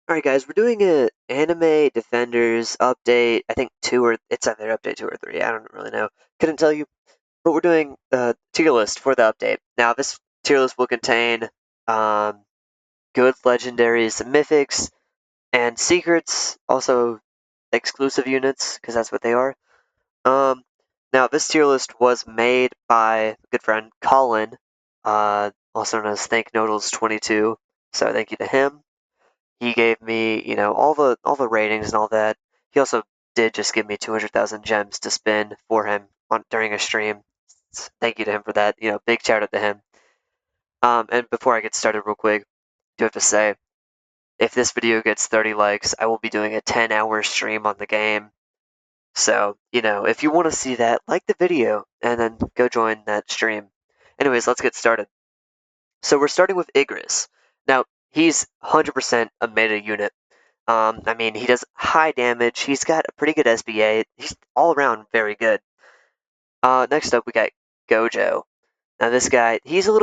Alright guys, we're doing a Anime Defenders update, I think it's either update 2 or 3, I don't really know. Couldn't tell you, but we're doing a tier list for the update. Now this tier list will contain um, good legendaries, mythics, and secrets, also exclusive units, because that's what they are. Um, Now this tier list was made by a good friend Colin, also known as ThankNodals22, so thank you to him. He gave me, all the ratings and all that. He also did just give me 200,000 gems to spend for him on during a stream. Thank you to him for that. Big shout out to him. And before I get started, real quick, I do have to say, if this video gets 30 likes, I will be doing a 10-hour stream on the game. So, if you want to see that, like the video and then go join that stream. Anyways, let's get started. So we're starting with Igris. Now, he's 100% a meta unit. I mean, he does high damage. He's got a pretty good SBA. He's all around very good. Next up, we got Gojo. Now, this guy, he's a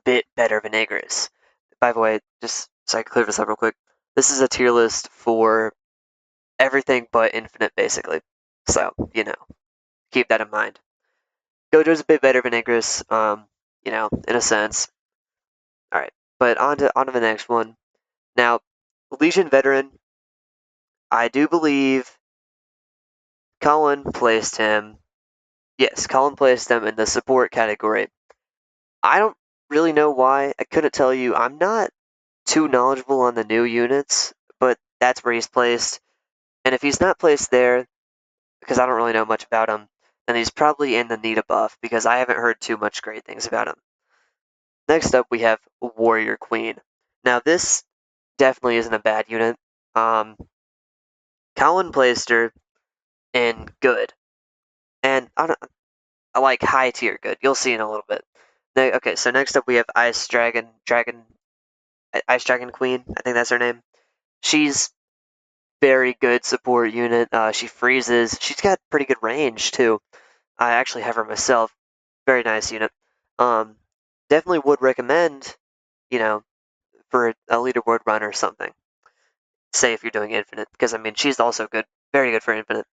bit better than Igris. By the way, just so I can clear this up real quick, this is a tier list for everything but Infinite, basically. So, keep that in mind. Gojo's a bit better than Igris, in a sense. All right, but on to the next one. Now, Legion Veteran, I do believe Colin placed him. Yes, Colin placed him in the support category. I don't really know why. I couldn't tell you. I'm not too knowledgeable on the new units, but that's where he's placed. And if he's not placed there, because I don't really know much about him, then he's probably in the need a buff, because I haven't heard too much great things about him. Next up, we have Warrior Queen. Now, this definitely isn't a bad unit. Colin placed her in good. And I like high tier good. You'll see in a little bit. Okay, so next up we have Ice Dragon Queen. I think that's her name. She's very good support unit. She freezes. She's got pretty good range too. I actually have her myself. Very nice unit. Um, Definitely would recommend, you know, for a leaderboard run or something. Say if you're doing infinite, because I mean she's also good, very good for infinite.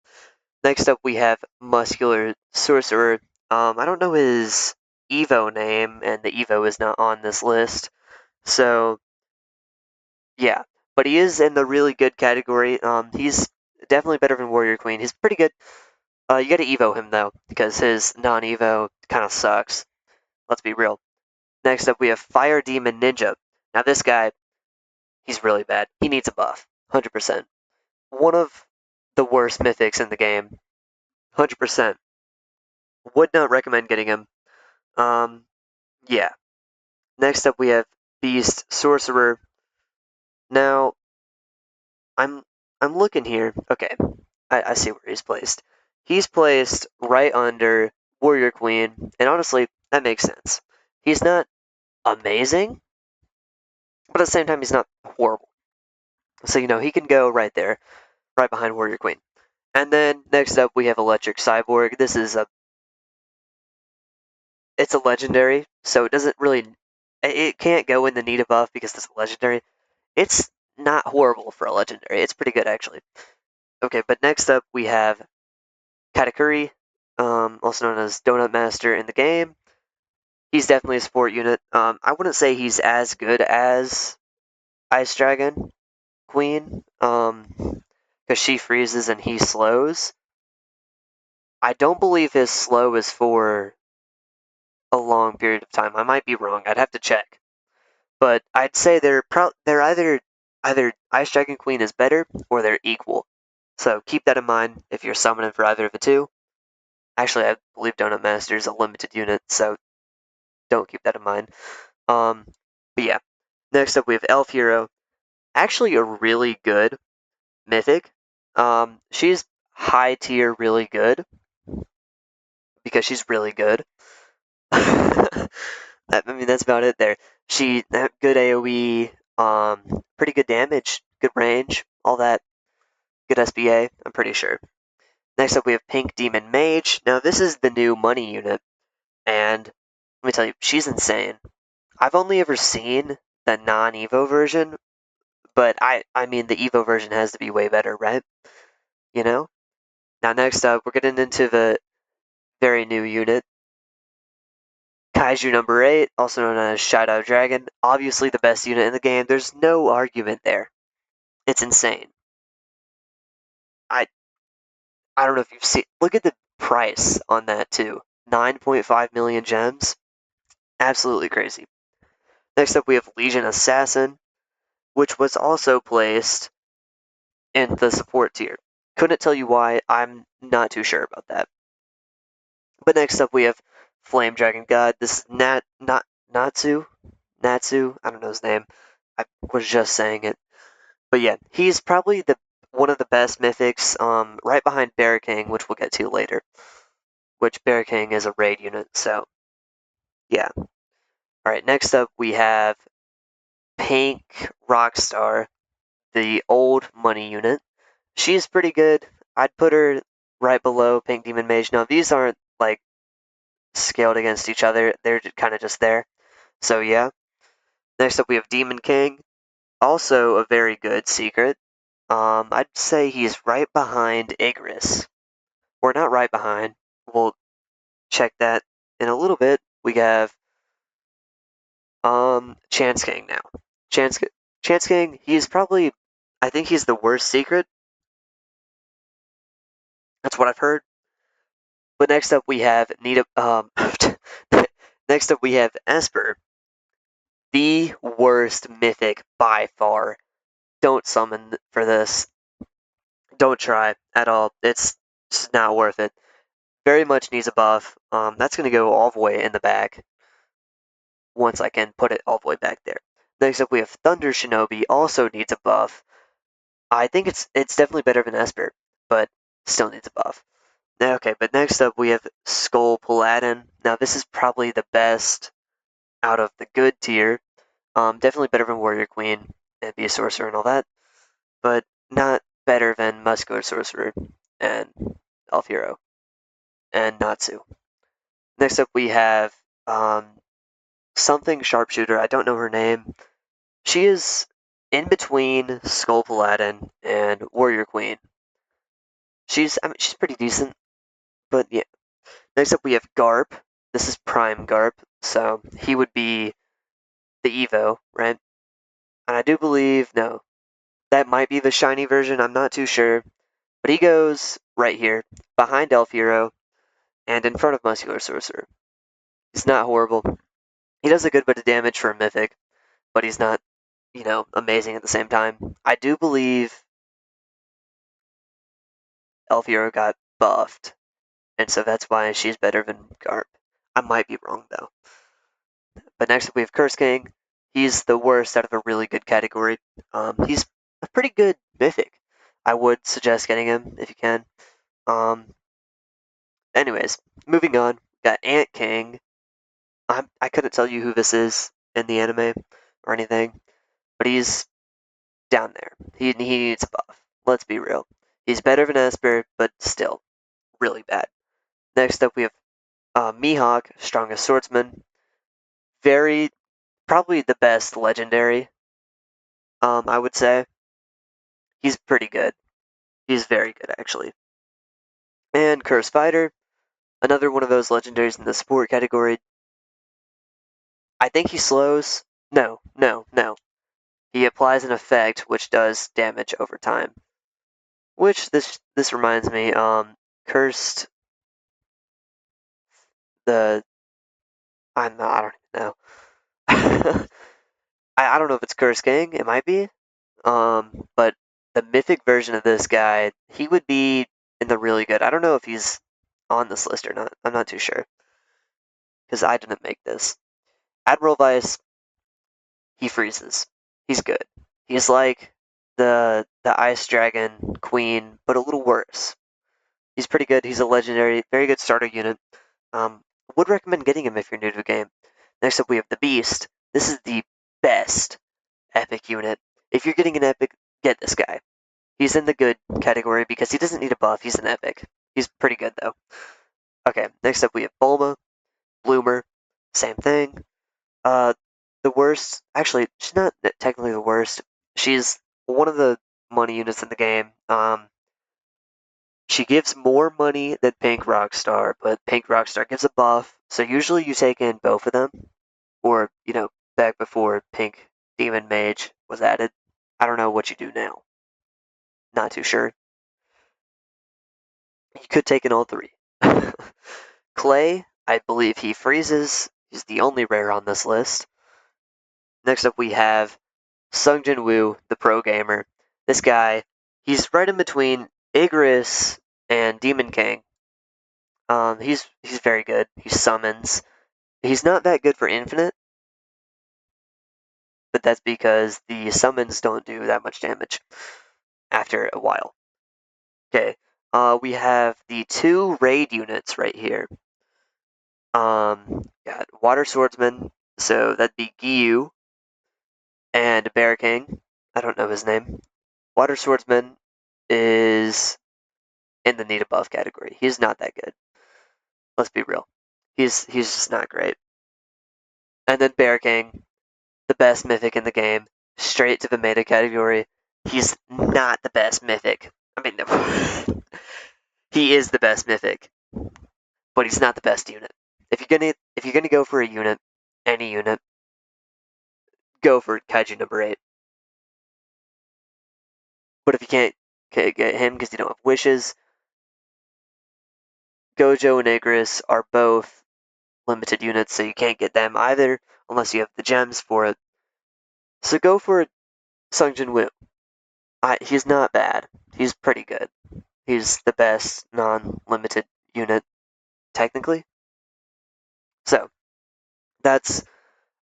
Next up we have Muscular Sorcerer. I don't know his Evo name, and the Evo is not on this list. So yeah, but he is in the really good category. He's definitely better than Warrior Queen. He's pretty good. You got to Evo him though, because his non-Evo kind of sucks. Let's be real. Next up, we have Fire Demon Ninja. Now this guy, he's really bad. He needs a buff, 100%. One of the worst mythics in the game, 100%. Would not recommend getting him. Um, yeah. Next up, we have Beast Sorcerer. Now, I'm I'm looking here. Okay, I see where he's placed. He's placed right under Warrior Queen, and honestly, that makes sense. He's not amazing, but at the same time, he's not horrible. So he can go right there, right behind Warrior Queen. And then next up, we have Electric Cyborg. It's a legendary, so it doesn't really, it can't go in the need a buff because it's a legendary. It's not horrible for a legendary. It's pretty good actually. Okay, but next up we have Katakuri, also known as Donut Master in the game. He's definitely a support unit. I wouldn't say he's as good as Ice Dragon Queen, because she freezes and he slows. I don't believe his slow is for a long period of time. I might be wrong. I'd have to check. But I'd say they're either Ice Dragon Queen is better or they're equal. So keep that in mind if you're summoning for either of the two. Actually, I believe Donut Master is a limited unit, so don't keep that in mind. But yeah. Next up, we have Elf Hero. Actually, a really good mythic. She's high tier, really good because she's really good. I mean, that's about it there. She good AOE, pretty good damage, good range, all that. Good SBA, I'm pretty sure. Next up, we have Pink Demon Mage. Now, this is the new money unit, and let me tell you, she's insane. I've only ever seen the non-Evo version, but I mean the Evo version has to be way better, right? You know? Now next up, we're getting into the very new unit, Kaiju number 8, also known as Shadow Dragon. Obviously the best unit in the game. There's no argument there. It's insane. I I don't know if you've seen. Look at the price on that too. 9.5 million gems. Absolutely crazy. Next up, we have Legion Assassin, which was also placed in the support tier. Couldn't tell you why. I'm not too sure about that. But next up, we have Flame Dragon God. This is Natsu. Natsu. I don't know his name. I was just saying it. But yeah, he's probably the one of the best mythics. Right behind Bear King, which we'll get to later. Which Bear King is a raid unit. So yeah. All right. Next up, we have Pink Rockstar, the old money unit. She's pretty good. I'd put her right below Pink Demon Mage. Now, these aren't like scaled against each other, they're kind of just there. So, yeah. Next up, we have Demon King, also a very good secret. I'd say he's right behind Igris. Or not right behind. We'll check that in a little bit. We have Chance King now. Chance, Chance King, he's probably, I think he's the worst secret. That's what I've heard. But next up we have Nita. Next up we have Esper, the worst mythic by far. Don't summon for this. Don't try at all. It's just not worth it. Very much needs a buff. That's gonna go all the way in the back. Once I can put it all the way back there. Next up we have Thunder Shinobi. Also needs a buff. I think it's definitely better than Esper, but still needs a buff. Okay, but next up we have Skull Paladin. Now this is probably the best out of the good tier. Definitely better than Warrior Queen and Be a Sorcerer and all that, but not better than Muscular Sorcerer and Elf Hero and Natsu. Next up we have something Sharpshooter. I don't know her name. She is in between Skull Paladin and Warrior Queen. She's pretty decent, but yeah. Next up we have Garp. This is Prime Garp, so he would be the Evo, right? And I do believe, no, that might be the shiny version, I'm not too sure. But he goes right here, behind Elf Hero, and in front of Muscular Sorcerer. He's not horrible. He does a good bit of damage for a Mythic, but he's not, amazing at the same time. I do believe Elf Hero got buffed, and so that's why she's better than Garp. I might be wrong, though. But next up we have Curse King. He's the worst out of a really good category. He's a pretty good Mythic. I would suggest getting him if you can. Um, Anyways, moving on. Got Ant King. I couldn't tell you who this is in the anime or anything, but he's down there. He needs a buff. Let's be real. He's better than Esper, but still really bad. Next up, we have Mihawk, strongest swordsman. Very probably the best legendary. I would say he's pretty good. He's very good actually. And Curse Fighter, another one of those legendaries in the support category. I think he slows. No, no, no. He applies an effect which does damage over time. Which this reminds me, cursed the I don't even know. I don't know if it's Cursed King. It might be. But the mythic version of this guy, he would be in the really good. I don't know if he's on this list or not. I'm not too sure because I didn't make this. Admiral Vice, he freezes. He's good. He's like the Ice Dragon Queen, but a little worse. He's pretty good. He's a legendary, very good starter unit. Would recommend getting him if you're new to the game. Next up, we have the Beast. This is the best epic unit. If you're getting an epic, get this guy. He's in the good category because he doesn't need a buff. He's an epic. He's pretty good though. Okay, next up we have Bulma, Bloomer, same thing. Uh, the worst. Actually, she's not technically the worst. She's one of the money units in the game. She gives more money than Pink Rockstar, but Pink Rockstar gives a buff, so usually you take in both of them, or, back before Pink Demon Mage was added. I don't know what you do now. Not too sure. You could take in all three. Clay, I believe he freezes. He's the only rare on this list. Next up we have Sung Jin Woo, the pro gamer. This guy, he's right in between Igris and Demon King. He's very good. He summons. He's not that good for infinite, but that's because the summons don't do that much damage after a while. Okay, we have the two raid units right here. Got Water Swordsman, so that'd be Gyu and Bear King. I don't know his name. Water Swordsman is in the need a buff category. He's not that good. Let's be real. He's just not great. And then Bear King, the best mythic in the game, straight to the meta category. He's not the best mythic. I mean, he is the best mythic, but he's not the best unit. If you're gonna go for a unit, any unit, go for Kaiju number 8. But if you can't get him because you don't have wishes, Gojo and Igris are both limited units, so you can't get them either unless you have the gems for it. So go for Sung Jin Woo. He's not bad. He's pretty good. He's the best non-limited unit, technically. So, that's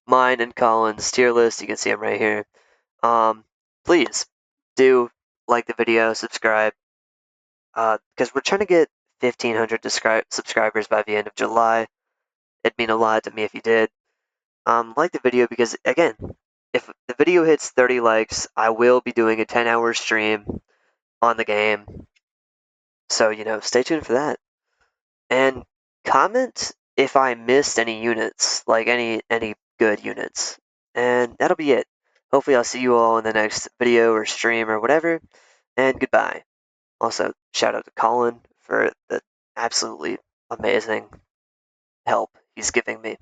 mine and Colin's tier list. You can see them right here. Please do like the video, subscribe, because we're trying to get 1,500 subscribers by the end of July. It'd mean a lot to me if you did. Like the video because, again, if the video hits 30 likes, I will be doing a 10-hour stream on the game. So, stay tuned for that. And comment if I missed any units, like any good units. And that'll be it. Hopefully I'll see you all in the next video or stream or whatever. And goodbye. Also, shout out to Colin for the absolutely amazing help he's giving me.